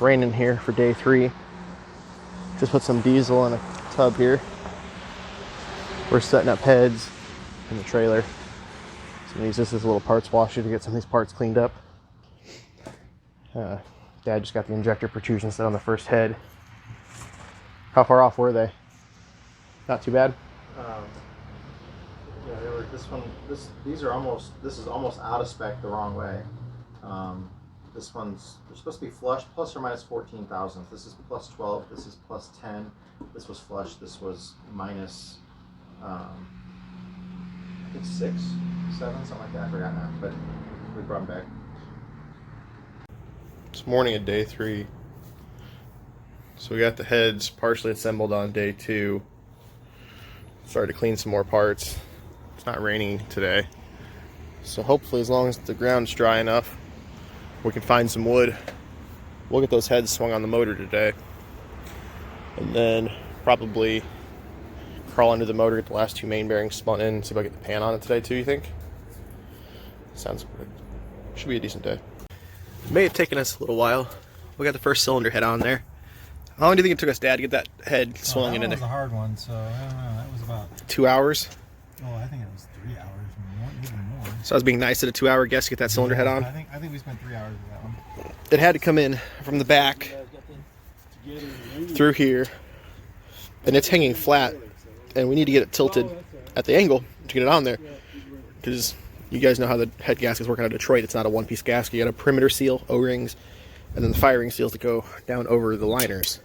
It's raining here for day 3. Just put some diesel in a tub here. We're setting up heads in the trailer. So we use this as a little parts washer to get some of these parts cleaned up. Dad just got the injector protrusion set on the first head. How far off were they? Not too bad? Yeah, they were, these are almost, this is almost out of spec the wrong way. This one's, they're supposed to be flush, plus or minus 14 thousandths. This is plus 12, this is plus 10. This was flush, this was minus, I think 6, 7, something like that, I forgot now, but we brought them back. It's morning of day 3. So we got the heads partially assembled on day 2. Started to clean some more parts. It's not raining today. So hopefully, as long as the ground's dry enough, we can find some wood. We'll get those heads swung on the motor today. And then probably crawl under the motor, get the last 2 main bearings spun in, see if I get the pan on it today too, you think? Sounds good. Should be a decent day. It may have taken us a little while. We got the first cylinder head on there. How long do you think it took us, Dad, to get that head swung in there? That was a hard one, so I don't know. That was about 2 hours? Oh, I think it was 3 hours, even more. So I was being nice at a 2-hour guess to get that cylinder head on. I think we spent 3 hours with that one. It had to come in from the back through here, and it's hanging flat, and we need to get it tilted at the angle to get it on there, because you guys know how the head gaskets work out of Detroit. It's not a one-piece gasket. You got a perimeter seal, O-rings, and then the firing seals that go down over the liners.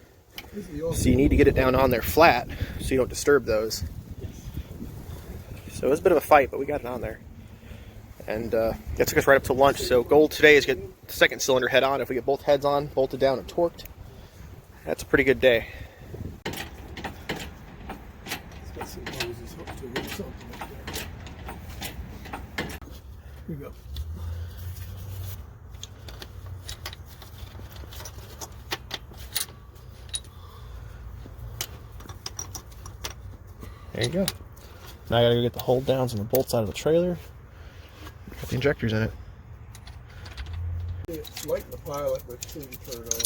So you need to get it down on there flat so you don't disturb those. So it was a bit of a fight, but we got it on there. And that took us right up to lunch. So goal today is get the second cylinder head on. If we get both heads on, bolted down and torqued, that's a pretty good day. Here we go. There you go. Now I gotta go get the hold downs on the bolts out of the trailer. Got the injectors in it. It's like the pilot, but soon you turn it on.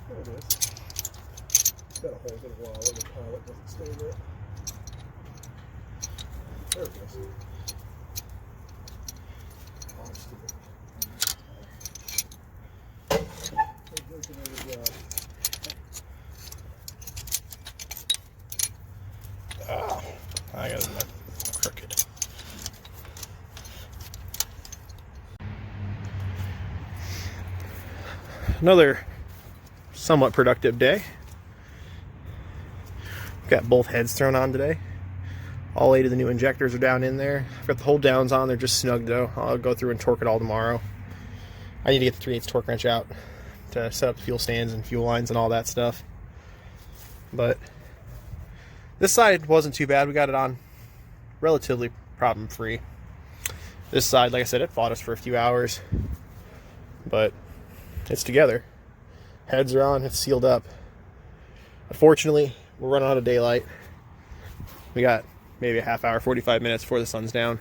There it is. Gotta hold it a while when the pilot doesn't stay there. There it is. Oh, I'm stupid. They're doing a good job. I got it crooked. Another somewhat productive day. Got both heads thrown on today. All 8 of the new injectors are down in there. I've got the hold downs on. They're just snug though. I'll go through and torque it all tomorrow. I need to get the 3/8 torque wrench out to set up the fuel stands and fuel lines and all that stuff. But this side wasn't too bad. We got it on relatively problem-free. This side, like I said, it fought us for a few hours. But it's together. Heads are on. It's sealed up. Unfortunately, we're running out of daylight. We got maybe a half hour, 45 minutes before the sun's down.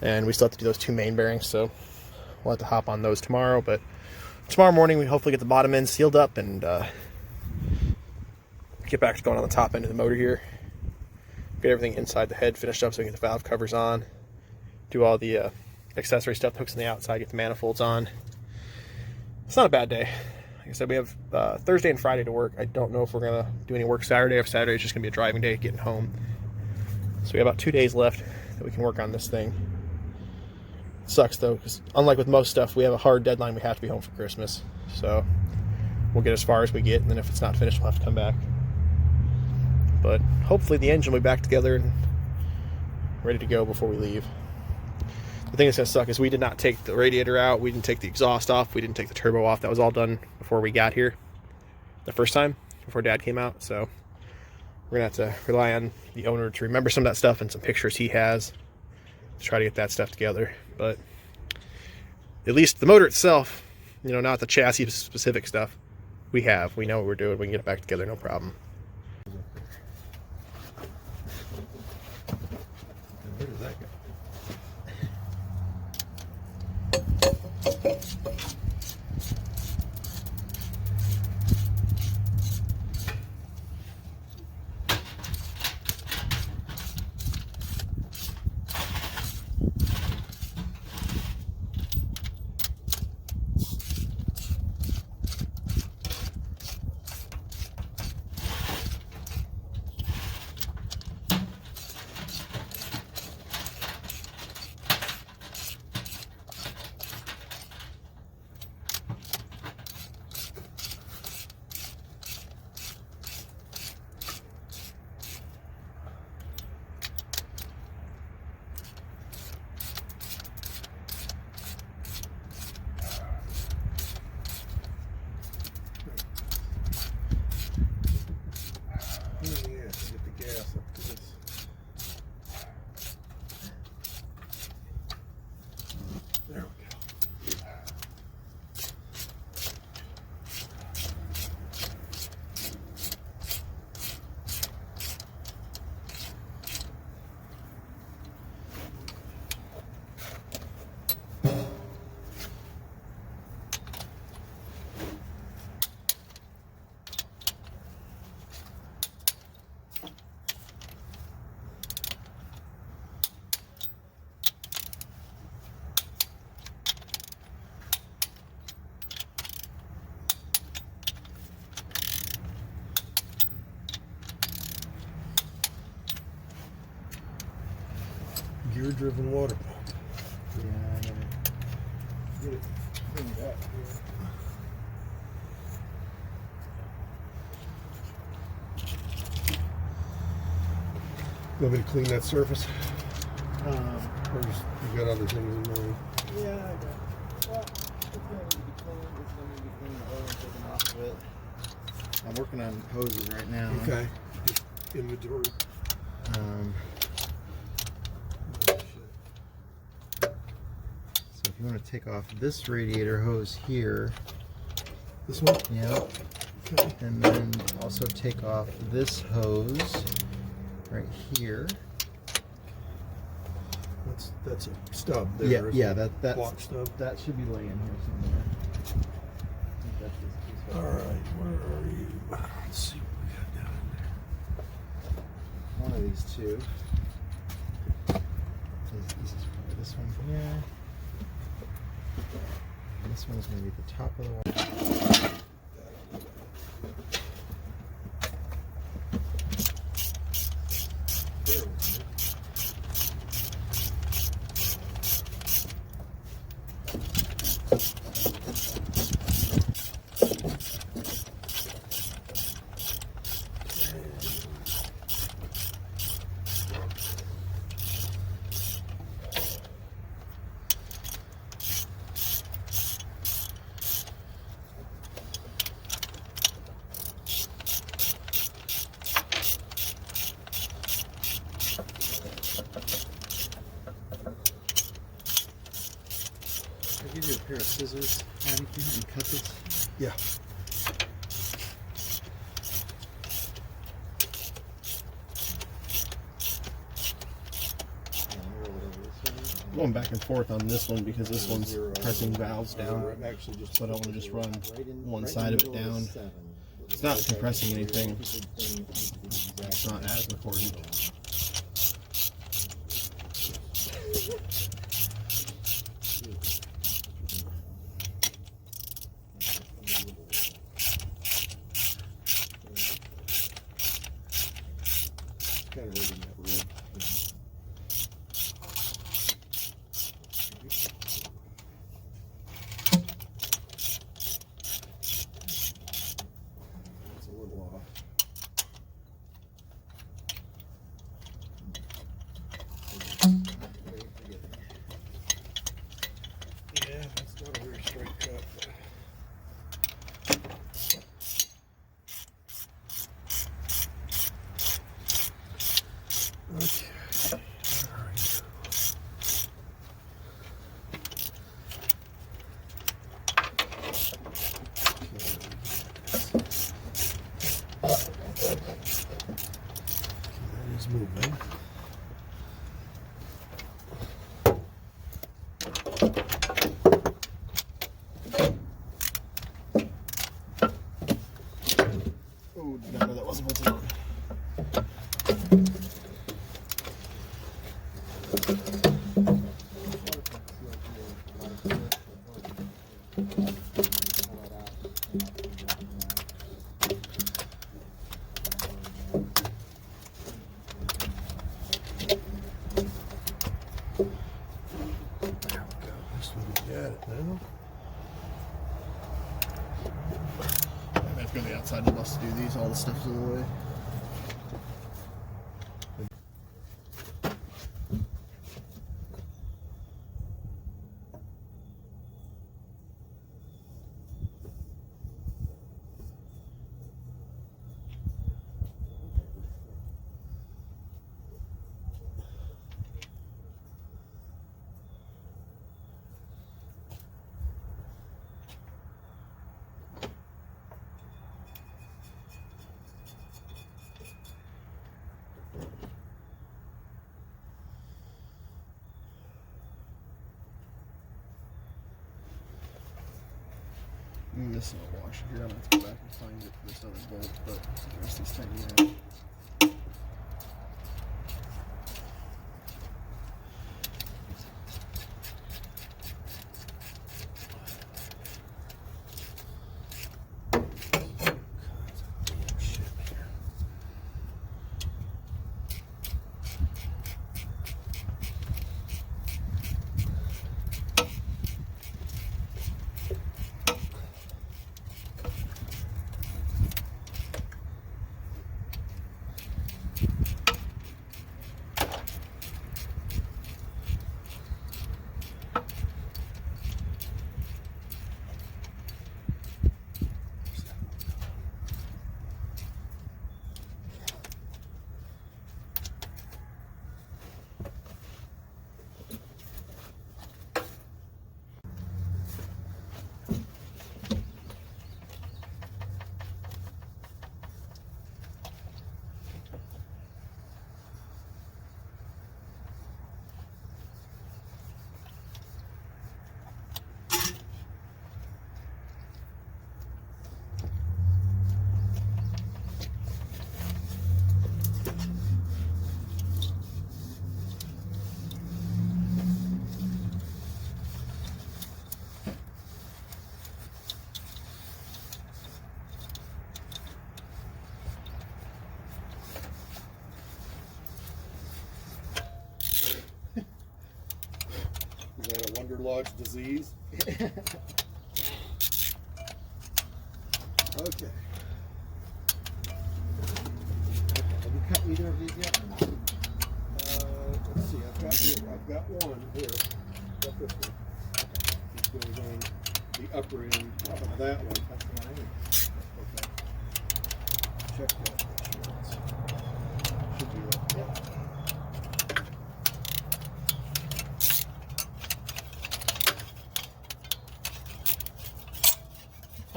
And we still have to do those 2 main bearings, so we'll have to hop on those tomorrow. But tomorrow morning, we hopefully get the bottom end sealed up and get back to going on the top end of the motor here. Get everything inside the head finished up so we can get the valve covers on. Do all the accessory stuff that hooks on the outside, get the manifolds on. It's not a bad day. Like I said, we have Thursday and Friday to work. I don't know if we're going to do any work Saturday. If Saturday is just going to be a driving day, getting home. So we have about 2 days left that we can work on this thing. It sucks though, because unlike with most stuff, we have a hard deadline. We have to be home for Christmas. So we'll get as far as we get, and then if it's not finished, we'll have to come back. But hopefully the engine will be back together and ready to go before we leave. The thing that's going to suck is we did not take the radiator out. We didn't take the exhaust off. We didn't take the turbo off. That was all done before we got here the first time, before Dad came out. So we're going to have to rely on the owner to remember some of that stuff and some pictures he has to try to get that stuff together. But at least the motor itself, you know, not the chassis specific stuff, we know what we're doing. We can get it back together, no problem. Where does that Yeah, get the gas up to this. There we go. Gear-driven water pump. Yeah, Get it cleaned up here. You want me to clean that surface? Or just, you got other things in mind? yeah, I got. Well, it's gonna need to be cleaned. It's gonna need to be cleaned. The oil taken off of it. I'm working on hoses right now. Okay. Just inventory. So if you want to take off this radiator hose here, This one? yeah, Okay. and then also take off this hose right here. That's a stub there. Yeah, isn't yeah, it? that's Block stub. that should be laying here somewhere. I think that's this piece All right right, where are you? Let's see what we got down there. One of these two. This is probably this one here. And this one's going to be at the top of the wall. there. There we go. I'll give you a pair of scissors, Patty. Can you help me cut this? Yeah. Going back and forth on this one because this one's pressing valves down. Actually, just So I don't want to just run one side of it down. It's not compressing anything. It's not as important. kind of rigging that rib. It's a little off. Yeah, that's not a very straight cut. Okay. All right. That is moving. Got it now. I have to go to the outside of the bus to do these. All the stuff's in the way. This is a washer here. I'm gonna have to go back and find it for this other bolt, but the rest of these tighten out. Is that a Wanderlodge disease? Okay. Have you cut either of these yet? Let's see. I've got one here. Got this one. This goes on the upper end of that one. That's mine. Okay. Check that. Should be right there.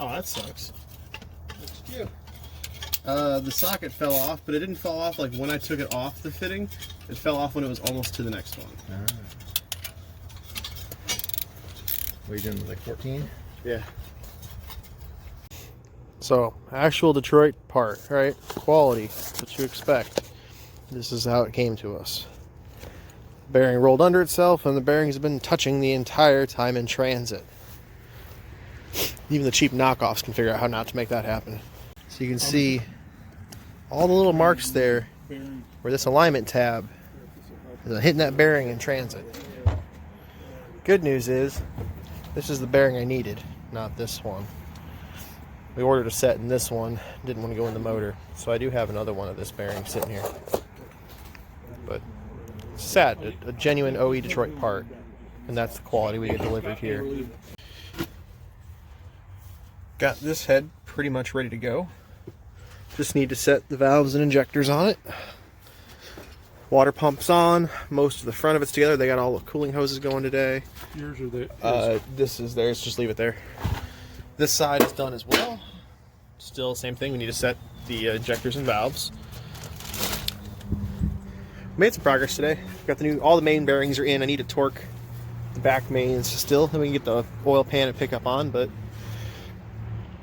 Oh, that sucks. That's cute. The socket fell off, but it didn't fall off like when I took it off the fitting. It fell off when it was almost to the next one. What are you doing, like 14? Yeah. So, actual Detroit part, right? Quality, what you expect. This is how it came to us. Bearing rolled under itself, and the bearings have been touching the entire time in transit. Even the cheap knockoffs can figure out how not to make that happen. So you can see all the little marks there where this alignment tab is hitting that bearing in transit. Good news is, this is the bearing I needed, not this one. We ordered a set in this one, didn't want to go in the motor, so I do have another one of this bearing sitting here. But it's sad, a genuine OE Detroit part, and that's the quality we get delivered here. Got this head pretty much ready to go. Just need to set the valves and injectors on it. Water pump's on. Most of the front of it's together. They got all the cooling hoses going today. Yours or the This is theirs. Just leave it there. This side is done as well. Still same thing. We need to set the injectors and valves. Made some progress today. Got all the main bearings are in. I need to torque the back mains still. Then we can get the oil pan and pick up on, but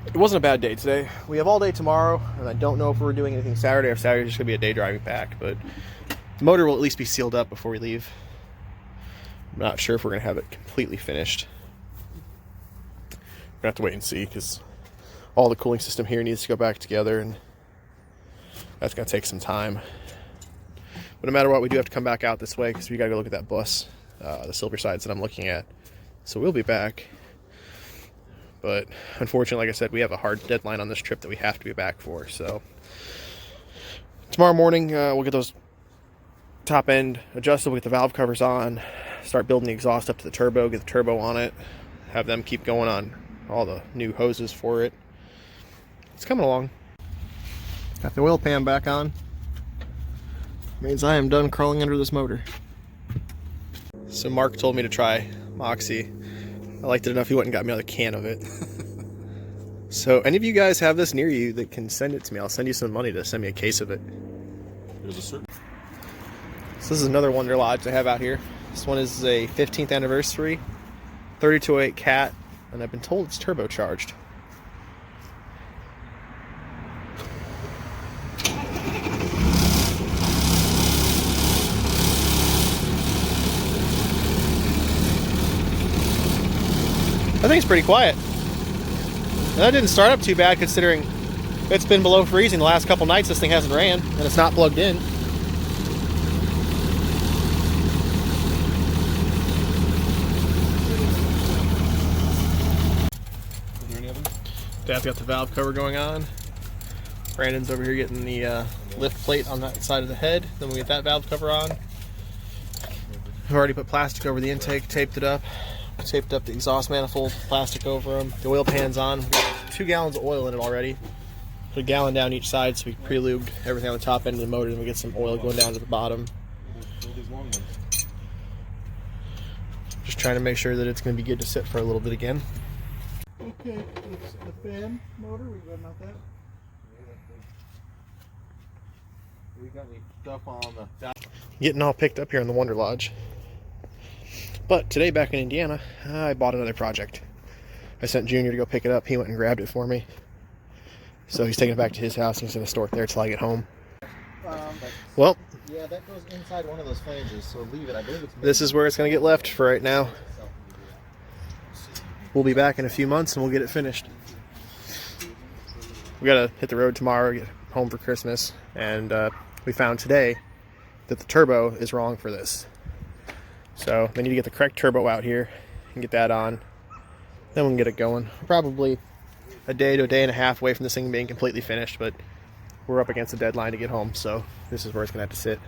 it wasn't a bad day today. We have all day tomorrow, and I don't know if we're doing anything Saturday. If Saturday's just going to be a day driving back, but the motor will at least be sealed up before we leave. I'm not sure if we're going to have it completely finished. We're going to have to wait and see, because all the cooling system here needs to go back together, and that's going to take some time. But no matter what, we do have to come back out this way, because we got to go look at that bus, the silver sides that I'm looking at. So we'll be back. But unfortunately, like I said, we have a hard deadline on this trip that we have to be back for. So tomorrow morning, we'll get those top end adjusted, we'll get the valve covers on, start building the exhaust up to the turbo, get the turbo on it, have them keep going on all the new hoses for it. It's coming along. Got the oil pan back on. Means I am done crawling under this motor. So Mark told me to try Moxie. I liked it enough he went and got me another can of it. So any of you guys have this near you that can send it to me, I'll send you some money to send me a case of it. There's a certain. So this is another Wanderlodge I have out here. This one is a 15th anniversary 3208 Cat, and I've been told it's turbocharged. I think it's pretty quiet. And that didn't start up too bad considering it's been below freezing the last couple nights. This thing hasn't ran and it's not plugged in. Dad's got the valve cover going on. Brandon's over here getting the lift plate on that side of the head. Then we'll get that valve cover on. I've already put plastic over the intake, taped it up. Taped up the exhaust manifold, plastic over them. The oil pan's on. We've got 2 gallons of oil in it already. Put a gallon down each side so we pre-lubed everything on the top end of the motor, and we get some oil going down to the bottom. Just trying to make sure that it's going to be good to sit for a little bit again. Okay, the fan motor, we got about that. We got any stuff on the. Getting all picked up here in the Wanderlodge. But today back in Indiana, I bought another project. I sent Junior to go pick it up. He went and grabbed it for me. So he's taking it back to his house and he's going to store it there till I get home. Well, Yeah, that goes inside one of those flanges, so leave it. I believe it's. this is where it's going to get left for right now. We'll be back in a few months and we'll get it finished. We got to hit the road tomorrow, get home for Christmas, and we found today that the turbo is wrong for this. So they need to get the correct turbo out here and get that on. Then we can get it going. We're probably a day to a day and a half away from this thing being completely finished, but we're up against a deadline to get home, so this is where it's going to have to sit.